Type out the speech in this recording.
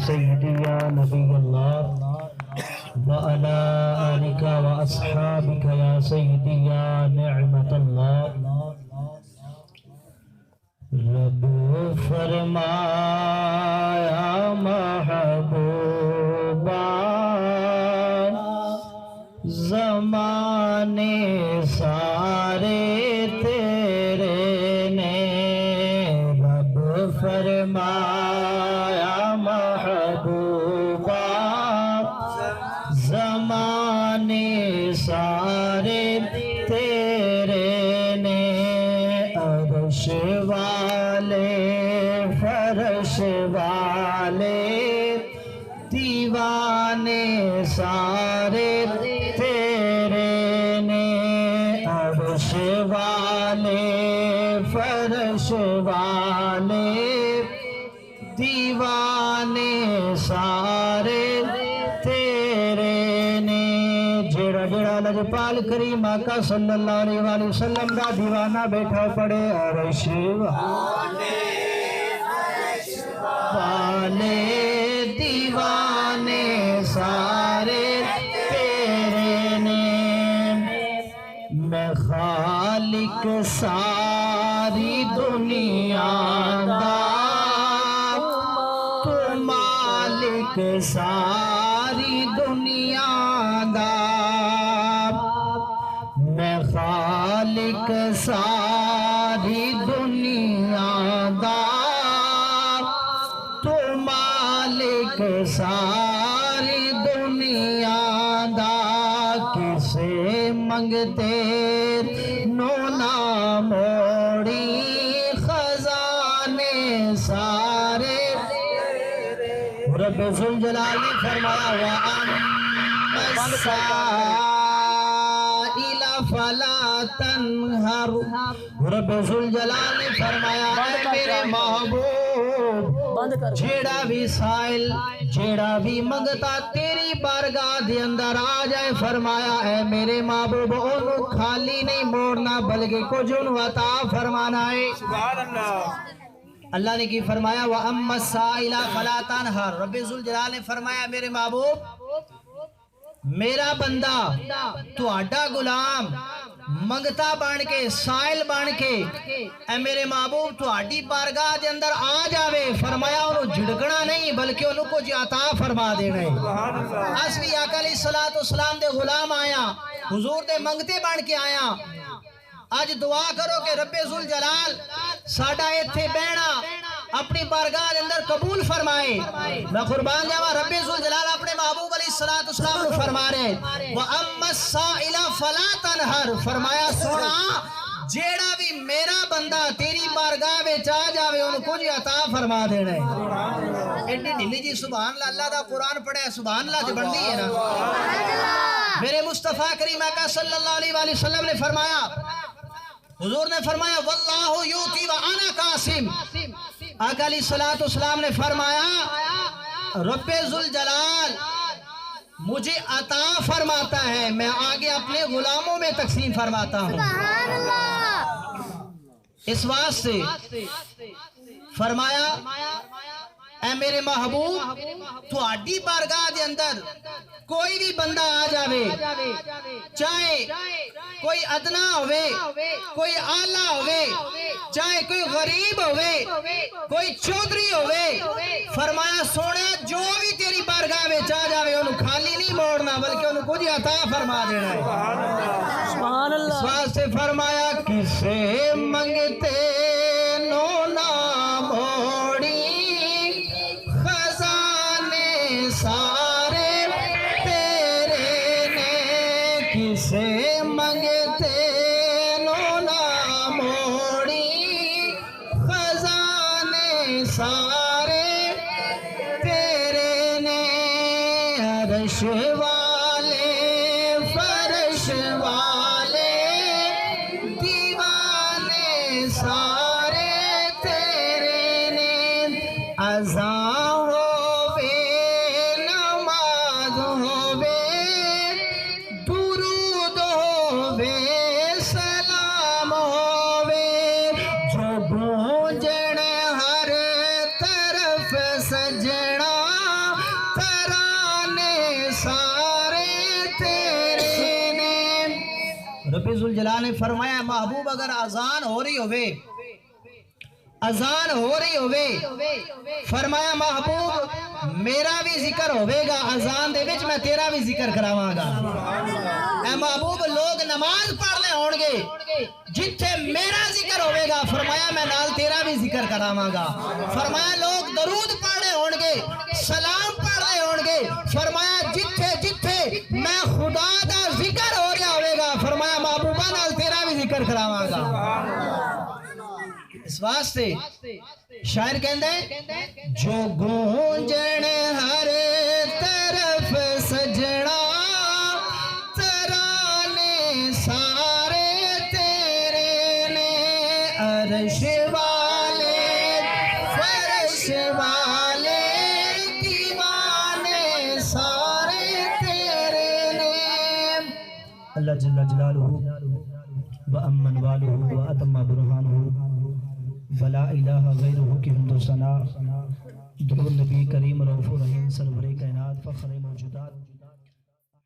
سيدي يا نبي الله وعلى آلك وأصحابك يا سيدي يا نعمة الله رب فرمایا محبوبا زمانے سارے تیرے نے رب فرمایا محبوبا زمانے سارے تیرے نے عرش والے فرش والے دیوانے سارے تیرے نے عرش والے فرش والے دیوانے سارے تیرے نے جڑا جڑا لجپال کریم آقا صلی اللہ علیہ وآلہ وسلم کا دیوانہ بیٹھا پڑے عرش والے دیوانے سارے تیرے نے میں خالق ساری دنیا دا تو مالک ساری دنیا دا میں خالق ساری دنیا دا تو مالک ساری دنیا دا کسے منگتے نو نہ موڑی خزانے سارے رب ذوالجلال نے فرمایا وَأَمَّا السَّائِلَ فَلَا تَنْهَرْ رب ذوالجلال نے فرمایا اے میرے محبوب جیڑا بھی سائل جیڑا بھی منگتا تیری بارگاہ دے اندر آ جائے فرمایا اے میرے محبوب انہوں خالی نہیں موڑنا بلکہ کچھ انہوں عطا فرمانا ہے سبحان اللہ اللہ نے کی فرمایا وَأَمَّا السَّائِلَ فَلَا تَنْهَرْ رب ذوالجلال نے فرمایا میرے محبوب میرا بندہ تو آڈا غلام منگتا بان کے سائل بان کے اے میرے محبوب تو آڈی بارگاہ دے اندر آ جاوے فرمایا انہوں جھڑکنا نہیں بلکہ انہوں کو عطا فرما دینا ہے اسوی آقا علیہ السلام دے غلام آیا حضور دے منگتے بان کے آیا آج دعا کرو کہ رب ذوالجلال ساڑھا ایتھے بینا اپنی بارگاہ دے اندر قبول فرمائے میں قربان جاوا رب ذوالجلال اپنے محبوب علیہ السلام نے فرما رہے وَأَمَّا السَّائِلَ فَلَا تَنْهَرْ فرمایا سونا جیڑا بھی میرا بندہ تیری بارگاہ میں چاہ جاوے انہوں کچھ عطا فرما دینا ہے ایڈی ڈھلی جی سبحان اللہ اللہ دا قرآن پڑھے سبحان اللہ جو بندی ہے نا میرے مصطفیٰ کریم آقا صلی اللہ علیہ وآلہ وسلم نے فرمایا حضور نے فرمایا واللہ یوتی وانا قاسم آقا علیہ السلام نے فرمایا رب ذوالجلال مجھے عطا فرماتا ہے میں آگے اپنے غلاموں میں تقسیم فرماتا ہوں اس واسطے فرمایا اے میرے محبوب تو آڈی بارگاہ دے اندر کوئی بھی بندہ آ جاوے چاہے کوئی ادنا ہوئے کوئی آلہ ہوئے چاہے کوئی غریب ہوئے کوئی چودری ہوئے فرمایا سونے جو بھی تیری بارگاہ میں چاہ جاوے انہوں خالی نہیں موڑنا بلکہ انہوں کچھ عطا فرما دینا ہے اس واسطے فرمایا کسے منگتے نو نہ موڑی سارے تیرے نے کسے منگتے نو نہ موڑی خزانے سارے تیرے نے عرش والے فرش والے دیوانے سارے تیرے نے اذان سجنا رب ذوالجلال نے فرمایا محبوب اگر اذان ہو رہی ہوئے فرمایا محبوب میرا بھی ذکر ہوئے گا اذان دے وچ میں تیرا بھی ذکر کراواں گا اے محبوب لوگ نماز پڑھ لے ہون گے جتھے میرا ذکر ہوئے گا فرمایا میں نال تیرا بھی ذکر کراواں گا فرمایا لوگ درود پڑھ لے ہون گے سلام پڑھ لے ہون گے فرمایا جتھے میں خدا دا ذکر ہو رہا ہوئے گا فرمایا محبوبہ نال تیرا بھی ذکر کراواں گا اس واسطے شاعر کہندے جو گونجن ہر طرف سجنا ترانے سارے تیرے نے عرش والے فرش والے دیوانے سارے تیرے نے اللہ جل جلالہ وَأَمَّنْ وَالُهُ وَأَتَمَّ بُرْحَانُهُ فلا الہ غیرہ کی حمد و ثنا درود نبی کریم